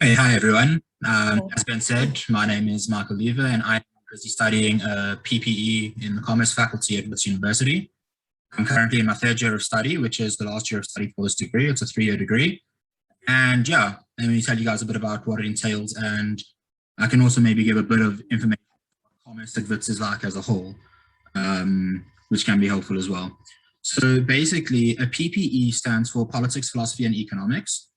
Hey, hi everyone. As Ben said, my name is Michael Lever and I'm busy studying PPE in the Commerce faculty at Wits University. I'm currently in my third year of study, which is the last year of study for this degree. It's a 3-year degree. And yeah, let me tell you guys a bit about what it entails, and I can also maybe give a bit of information on what commerce at Wits is like as a whole, which can be helpful as well. So basically, a PPE stands for Politics, Philosophy, and Economics.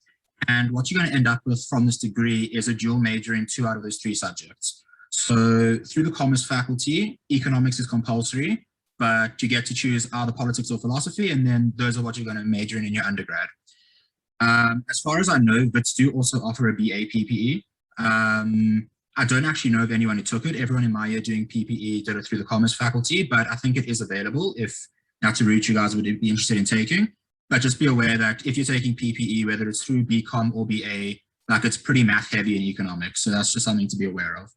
And what you're going to end up with from this degree is a dual major in 2 out of those 3 subjects. So through the commerce faculty, economics is compulsory, but you get to choose either politics or philosophy, and then those are what you're going to major in your undergrad. As far as I know, Wits do also offer a BA PPE. I don't actually know of anyone who took it. Everyone in my year doing PPE did it through the commerce faculty, but I think it is available if that's a route you guys would be interested in taking. But just be aware that if you're taking PPE, whether it's through Bcom or BA, like it's pretty math heavy in economics. So that's just something to be aware of.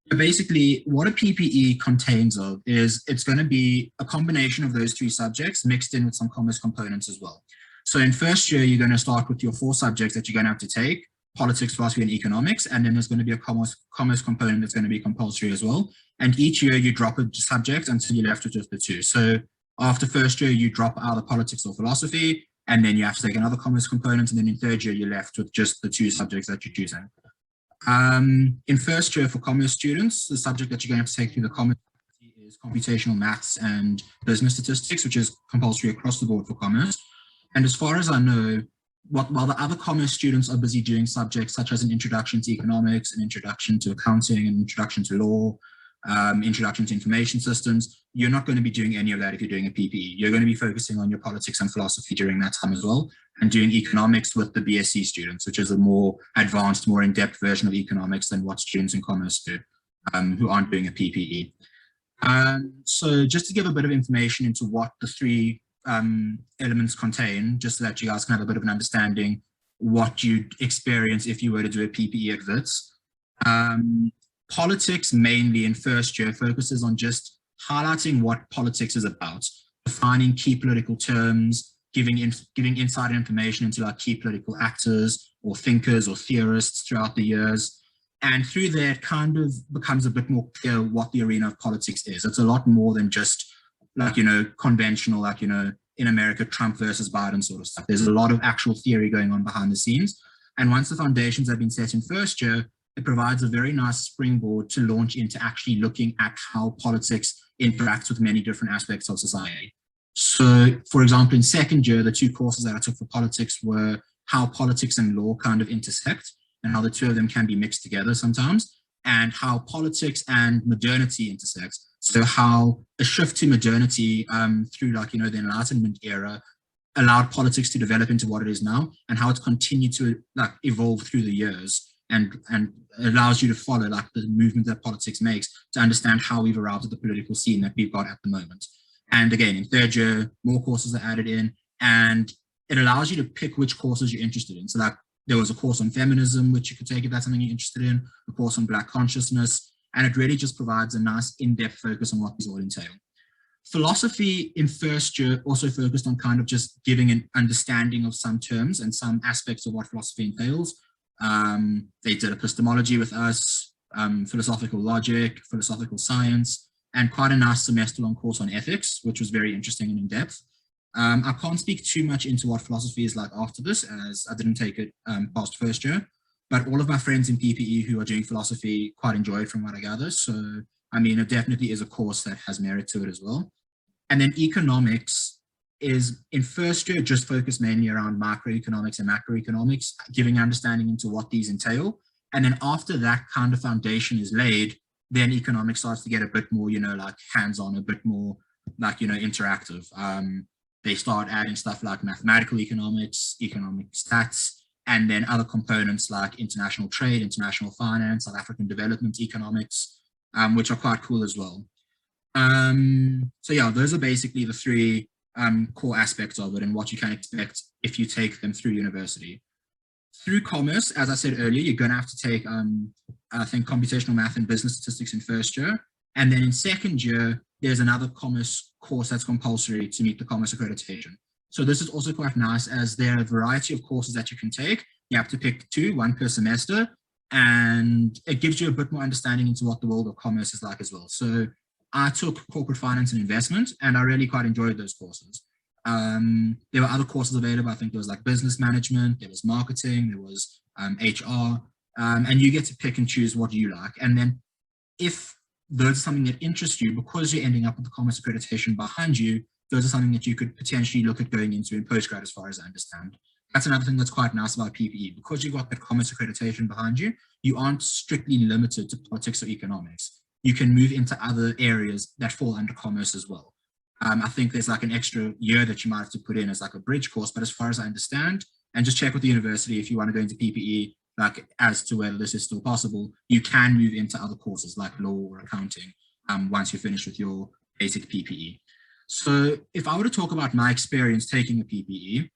But basically, what a PPE contains of is it's going to be a combination of those 3 subjects mixed in with some commerce components as well. So in first year, you're going to start with your 4 subjects that you're going to have to take: politics, philosophy, and economics. And then there's going to be a commerce component that's going to be compulsory as well. And each year you drop a subject until you're left with just the 2. So after first year, you drop out of politics or philosophy, and then you have to take another commerce component. And then in third year, you're left with just the 2 subjects that you're choosing. In first year for commerce students, the subject that you're going to have to take through the commerce is computational maths and business statistics, which is compulsory across the board for commerce. And as far as I know, while the other commerce students are busy doing subjects such as an introduction to economics, an introduction to accounting, an introduction to law, introduction to information systems, you're not going to be doing any of that if you're doing a PPE. You're going to be focusing on your politics and philosophy during that time as well, and doing economics with the BSc students, which is a more advanced, more in-depth version of economics than what students in commerce do, who aren't doing a PPE. So just to give a bit of information into what the 3 elements contain, just so that you guys can have a bit of an understanding what you'd experience if you were to do a PPE at Wits. Politics mainly in first year focuses on just highlighting what politics is about, defining key political terms, giving insider information into like key political actors or thinkers or theorists throughout the years. And through there, it kind of becomes a bit more clear what the arena of politics is. It's a lot more than just like, conventional, like, in America, Trump versus Biden sort of stuff. There's a lot of actual theory going on behind the scenes. And once the foundations have been set in first year, it provides a very nice springboard to launch into actually looking at how politics interacts with many different aspects of society. So, for example, in second year, the 2 courses that I took for politics were how politics and law kind of intersect and how the 2 of them can be mixed together sometimes, and how politics and modernity intersect. So how a shift to modernity through like, the Enlightenment era allowed politics to develop into what it is now, and how it's continued to like evolve through the years, and allows you to follow like the movement that politics makes to understand how we've arrived at the political scene that we've got at the moment. And again, in third year, more courses are added in, and it allows you to pick which courses you're interested in. So like there was a course on feminism, which you could take if that's something you're interested in, a course on Black consciousness, and it really just provides a nice in-depth focus on what these all entail. Philosophy in first year also focused on kind of just giving an understanding of some terms and some aspects of what philosophy entails. They did epistemology with us, philosophical logic, philosophical science, and quite a nice semester-long course on ethics, which was very interesting and in-depth. I can't speak too much into what philosophy is like after this, as I didn't take it past first year, but all of my friends in PPE who are doing philosophy quite enjoy it from what I gather. So, I mean, it definitely is a course that has merit to it as well. And then economics is in first year just focused mainly around microeconomics and macroeconomics, giving understanding into what these entail. And then after that kind of foundation is laid, then economics starts to get a bit more, like hands-on, a bit more like, interactive. They start adding stuff like mathematical economics, economic stats, and then other components like international trade, international finance, South African development economics, which are quite cool as well. So yeah, those are basically the 3 core aspects of it and what you can expect if you take them through university. Through commerce, as I said earlier, you're going to have to take, I think, computational math and business statistics in first year. And then in second year, there's another commerce course that's compulsory to meet the commerce accreditation. So this is also quite nice, as there are a variety of courses that you can take, You have to pick 2, 1 per semester, and it gives you a bit more understanding into what the world of commerce is like as well. So I took corporate finance and investment, and I really quite enjoyed those courses. There were other courses available. I think there was like business management, there was marketing, there was HR, and you get to pick and choose what you like. And then if those are something that interests you, because you're ending up with the commerce accreditation behind you, those are something that you could potentially look at going into in postgrad, as far as I understand. That's another thing that's quite nice about PPE. Because you've got that commerce accreditation behind you, you aren't strictly limited to politics or economics. You can move into other areas that fall under commerce as well. I think there's like an extra year that you might have to put in as like a bridge course, but as far as I understand, and just check with the university if you want to go into PPE, like as to whether this is still possible, you can move into other courses like law or accounting once you finish with your basic PPE. So if I were to talk about my experience taking a PPE,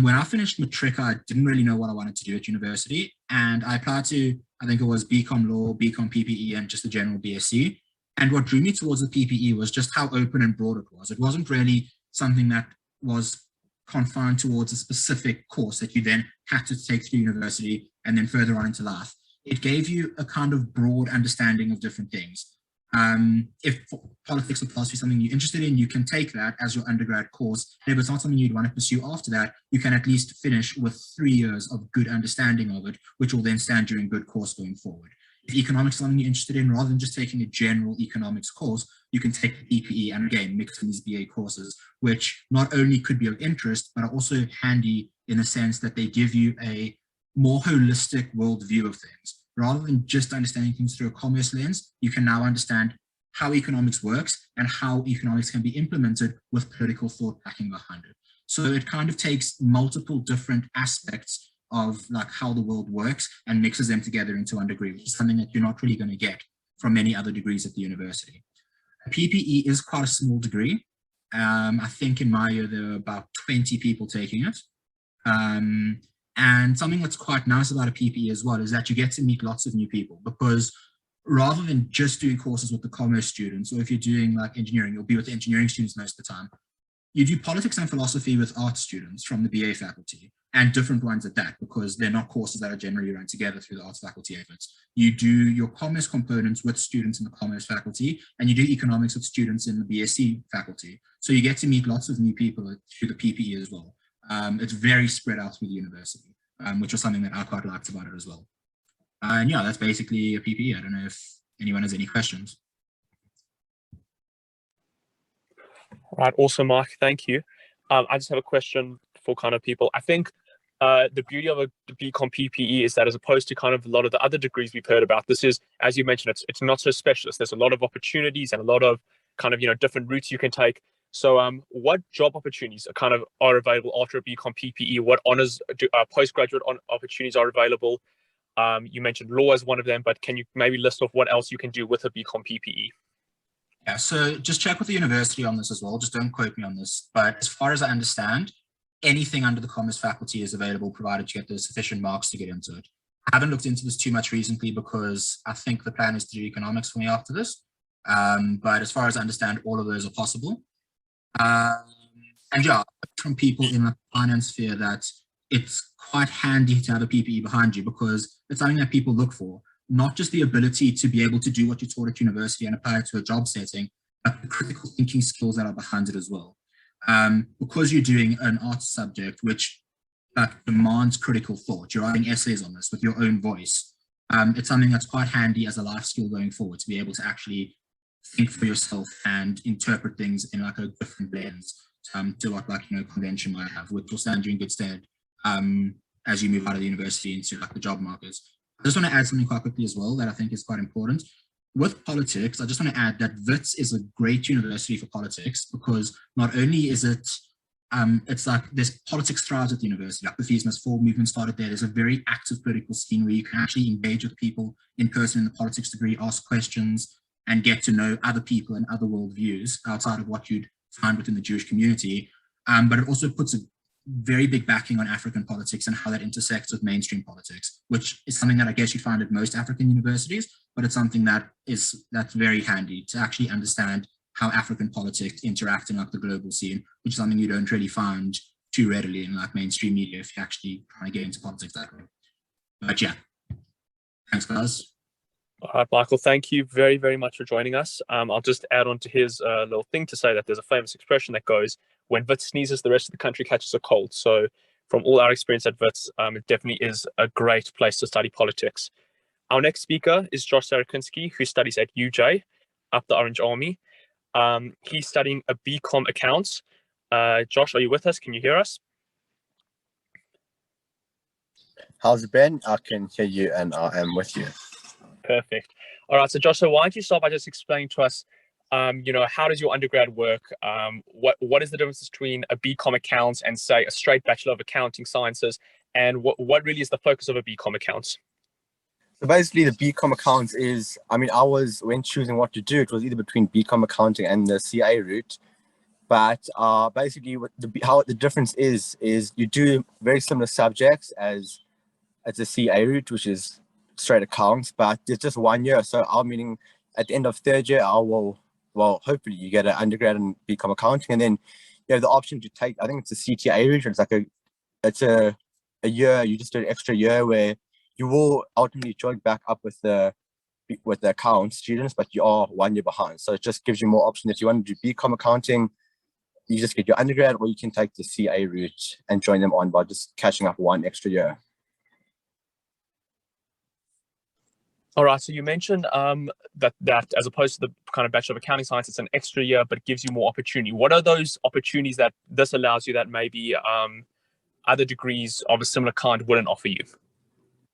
when I finished matric, I didn't really know what I wanted to do at university, and I applied to, I think it was Bcom law, Bcom PPE, and just the general BSc. And what drew me towards the PPE was just how open and broad it was. It wasn't really something that was confined towards a specific course that you then had to take through university and then further on into life. It gave you a kind of broad understanding of different things. If politics or philosophy is something you're interested in, you can take that as your undergrad course. And if it's not something you'd want to pursue after that, you can at least finish with 3 years of good understanding of it, which will then stand you in good course going forward. If economics is something you're interested in, rather than just taking a general economics course, you can take the PPE and again, mix in these BA courses, which not only could be of interest, but are also handy in the sense that they give you a more holistic worldview of things. Rather than just understanding things through a commerce lens, you can now understand how economics works and how economics can be implemented with political thought backing behind it. So it kind of takes multiple different aspects of like how the world works and mixes them together into one degree, which is something that you're not really going to get from many other degrees at the university. A PPE is quite a small degree. I think in my year there were about 20 people taking it. And something that's quite nice about a PPE as well is that you get to meet lots of new people, because rather than just doing courses with the commerce students, or if you're doing like engineering, you'll be with the engineering students most of the time. You do politics and philosophy with art students from the BA faculty, and different ones at that, because they're not courses that are generally run together through the arts faculty efforts. You do your commerce components with students in the commerce faculty, and you do economics with students in the BSc faculty. So you get to meet lots of new people through the PPE as well. It's very spread out through the university, which was something that I quite liked about it as well. And yeah, that's basically a PPE. I don't know if anyone has any questions. All right, awesome, Mike. Thank you. I just have a question for kind of people. I think the beauty of a Bcom PPE is that, as opposed to kind of a lot of the other degrees we've heard about, this is, as you mentioned, it's not so specialist. There's a lot of opportunities and a lot of kind of, different routes you can take. So what job opportunities are available after a Bcom PPE? What honors, postgraduate opportunities are available? You mentioned law as one of them, but can you maybe list off what else you can do with a Bcom PPE? Yeah, so just check with the university on this as well. Just don't quote me on this. But as far as I understand, anything under the commerce faculty is available, provided you get the sufficient marks to get into it. I haven't looked into this too much recently because I think the plan is to do economics for me after this. But as far as I understand, all of those are possible. And yeah, from people in the finance sphere that it's quite handy to have a PPE behind you, because it's something that people look for. Not just the ability to be able to do what you taught at university and apply it to a job setting, but the critical thinking skills that are behind it as well. Because you're doing an arts subject which demands critical thought, you're writing essays on this with your own voice. It's something that's quite handy as a life skill going forward, to be able to actually think for yourself and interpret things in like a different lens to what convention might have, which will stand you in good stead as you move out of the university into like the job markets. I just want to add something quite quickly as well that I think is quite important. With politics, I just want to add that WITS is a great university for politics, because not only is it, it's like there's politics thrives at the university, like the Fees Must Fall movement started there. There's a very active political scene where you can actually engage with people in person in the politics degree, ask questions, and get to know other people and other worldviews outside of what you'd find within the Jewish community. But it also puts a very big backing on African politics and how that intersects with mainstream politics, which is something that I guess you find at most African universities, but it's something that's very handy to actually understand how African politics interact in like the global scene, which is something you don't really find too readily in like mainstream media if you actually try to get into politics that way. But yeah, thanks guys. All right, Michael, thank you very, very much for joining us. I'll just add on to his little thing to say that there's a famous expression that goes, when Wits sneezes, the rest of the country catches a cold. So from all our experience at Wits, it definitely is a great place to study politics. Our next speaker is Josh Sarakinsky, who studies at UJ, up the Orange Army. He's studying a Bcom accounts. Josh, are you with us? Can you hear us? How's it been? I can hear you and I am with you. Perfect. All right, so Josh, so why don't you start by just explaining to us, how does your undergrad work? What is the difference between a Bcom accounts and say a straight Bachelor of Accounting Sciences? And what really is the focus of a Bcom accounts? So basically the Bcom accounts is, when choosing what to do, it was either between Bcom accounting and the CA route. But basically how the difference is you do very similar subjects as the CA route, which is straight accounts, but it's just 1 year. So meaning at the end of third year, hopefully you get an undergrad in Bcom accounting, and then you have the option to take, I think it's a CTA route. It's a year, you just do an extra year where you will ultimately join back up with the account students, but you are 1 year behind. So it just gives you more options. If you want to do Bcom accounting, you just get your undergrad, or you can take the CA route and join them on by just catching up 1 extra year. All right, so you mentioned that as opposed to the kind of Bachelor of Accounting Science, it's an extra year, but it gives you more opportunity. What are those opportunities that this allows you that maybe other degrees of a similar kind wouldn't offer you?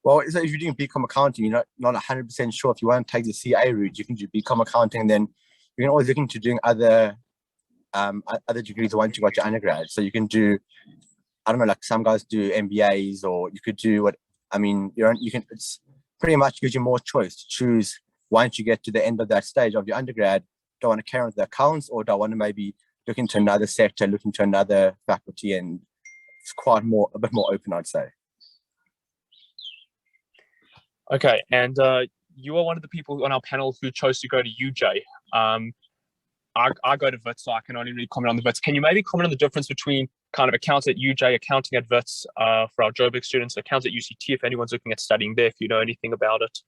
Well, so if you're doing Bcom accounting, you're not 100% sure if you want to take the CA route, you can do Bcom accounting, and then you can always look into doing other degrees once you got your undergrad. So you can do, I don't know, like some guys do MBAs, or you could do it's pretty much gives you more choice to choose once you get to the end of that stage of your undergrad. Do I want to carry on with the accounts, or do I want to maybe look into another sector, look into another faculty? And it's a bit more open, I'd say. Okay, and you are one of the people on our panel who chose to go to UJ. I go to Wits, so I can only really comment on the Wits. Can you maybe comment on the difference between kind of accounts at UJ, accounting at Wits for our Joburg students, accounts at UCT, if anyone's looking at studying there, if you know anything about it?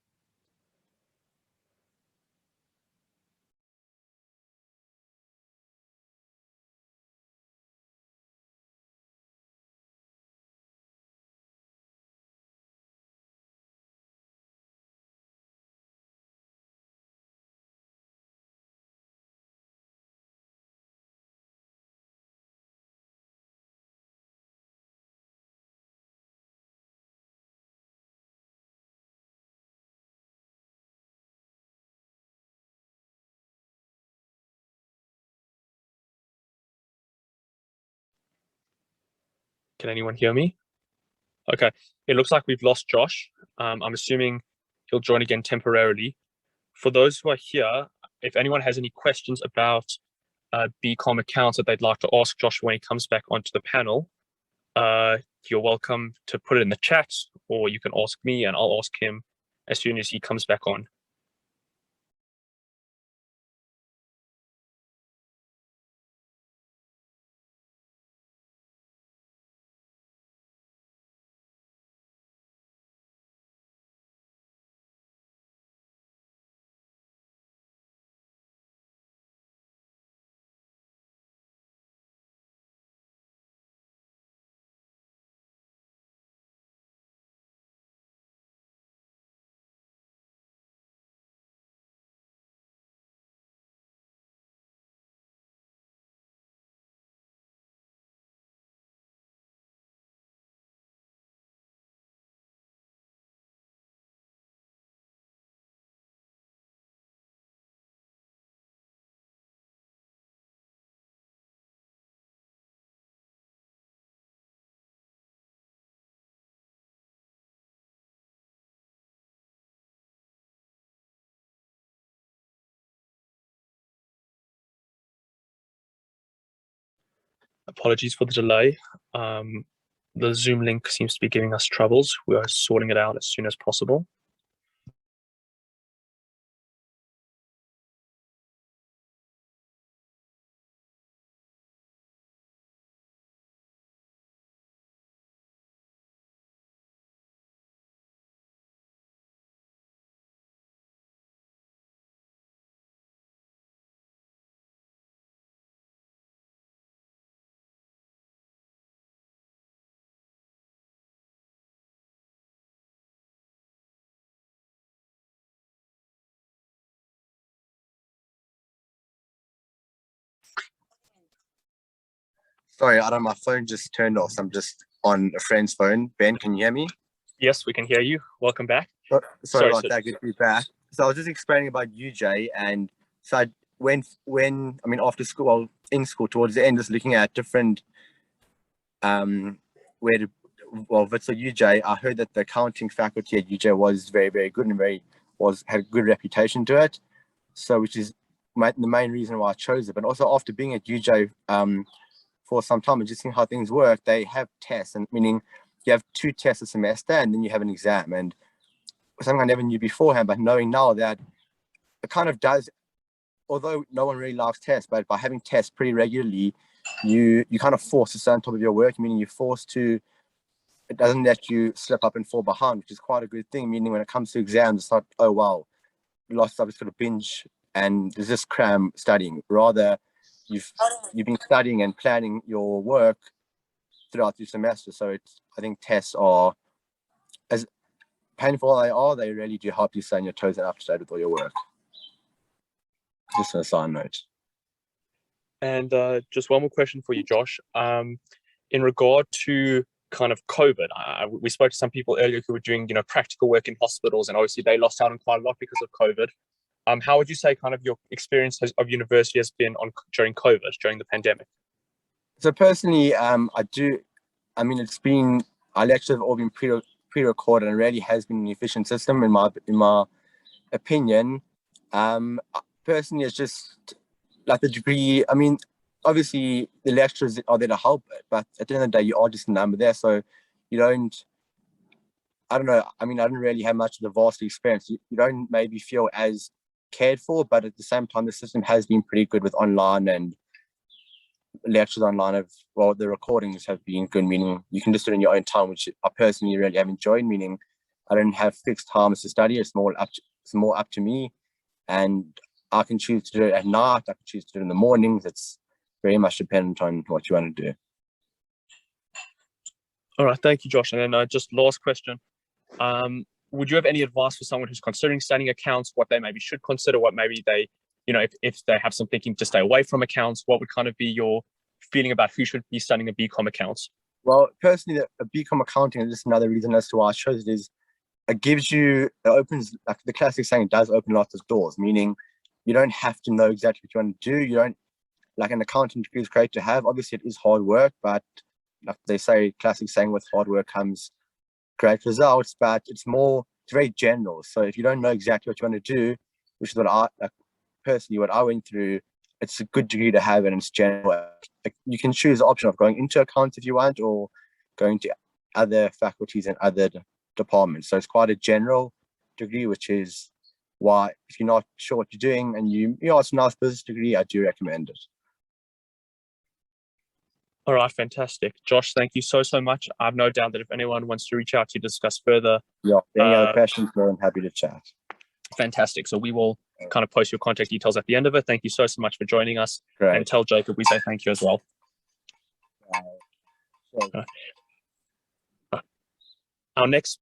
Can anyone hear me? Okay, it looks like we've lost Josh. I'm assuming he'll join again temporarily. For those who are here, if anyone has any questions about Bcom accounts that they'd like to ask Josh when he comes back onto the panel, you're welcome to put it in the chat, or you can ask me and I'll ask him as soon as he comes back on. Apologies for the delay. The Zoom link seems to be giving us troubles. We are sorting it out as soon as possible. Sorry, I don't. My phone just turned off. So I'm just on a friend's phone. Ben, can you hear me? Yes, we can hear you. Welcome back. Sorry about that. Good to be back. So I was just explaining about UJ, and so when I mean after school, well, in school towards the end, just looking at different where to, well, with the UJ, I heard that the accounting faculty at UJ was very, very good and had a good reputation to it. So which is the main reason why I chose it. But also after being at UJ for some time and just seeing how things work, they have tests, and meaning you have 2 tests a semester and then you have an exam. And something I never knew beforehand, but knowing now that it kind of does, although no one really likes tests, but by having tests pretty regularly, you kind of force to stay on top of your work, meaning you're forced to, it doesn't let you slip up and fall behind, which is quite a good thing, meaning when it comes to exams, it's not, oh, wow, lost, I've just got to binge and there's this cram studying. Rather, you've been studying and planning your work throughout the semester. So I think tests are, as painful as they really do help you stay on your toes and up to date with all your work. Just a side note. And just one more question for you, Josh. In regard to kind of COVID, we spoke to some people earlier who were doing, practical work in hospitals, and obviously they lost out on quite a lot because of COVID. How would you say kind of your experience of university has been during COVID, during the pandemic? So personally, our lectures have all been pre-recorded, and it really has been an efficient system in my opinion. Personally, it's just like the degree. I mean, obviously the lecturers are there to help, but at the end of the day, you are just a number there. So you don't, I don't know. I mean, I didn't really have much of the varsity experience. You don't maybe feel as cared for, but at the same time, the system has been pretty good with online and lectures online. The recordings have been good, meaning you can just do it in your own time, which I personally really have enjoyed, meaning I don't have fixed times to study. It's more up to me, and I can choose to do it at night. I can choose to do it in the mornings. It's very much dependent on what you want to do. All right, thank you, Josh. And then just last question. Would you have any advice for someone who's considering studying accounts, what they maybe should consider, what maybe they, if they have some thinking to stay away from accounts, what would kind of be your feeling about who should be studying a Bcom accounts? Well, personally, a Bcom accounting, and this is another reason as to why I chose it, is it opens, like the classic saying, it does open lots of doors, meaning you don't have to know exactly what you want to do. You don't, like an accounting degree is great to have. Obviously, it is hard work, but like they say, classic saying, with hard work comes great results, but it's very general. So if you don't know exactly what you want to do, which is what I went through, it's a good degree to have, and it's general. Like, you can choose the option of going into accounts if you want, or going to other faculties and other departments. So it's quite a general degree, which is why if you're not sure what you're doing and it's a nice business degree, I do recommend it. All right, fantastic. Josh, thank you so much. I have no doubt that if anyone wants to reach out to discuss further. Yeah, any other questions, I'm happy to chat. Fantastic. So we will kind of post your contact details at the end of it. Thank you so much for joining us. Great. And tell Jacob we say thank you as well. Our next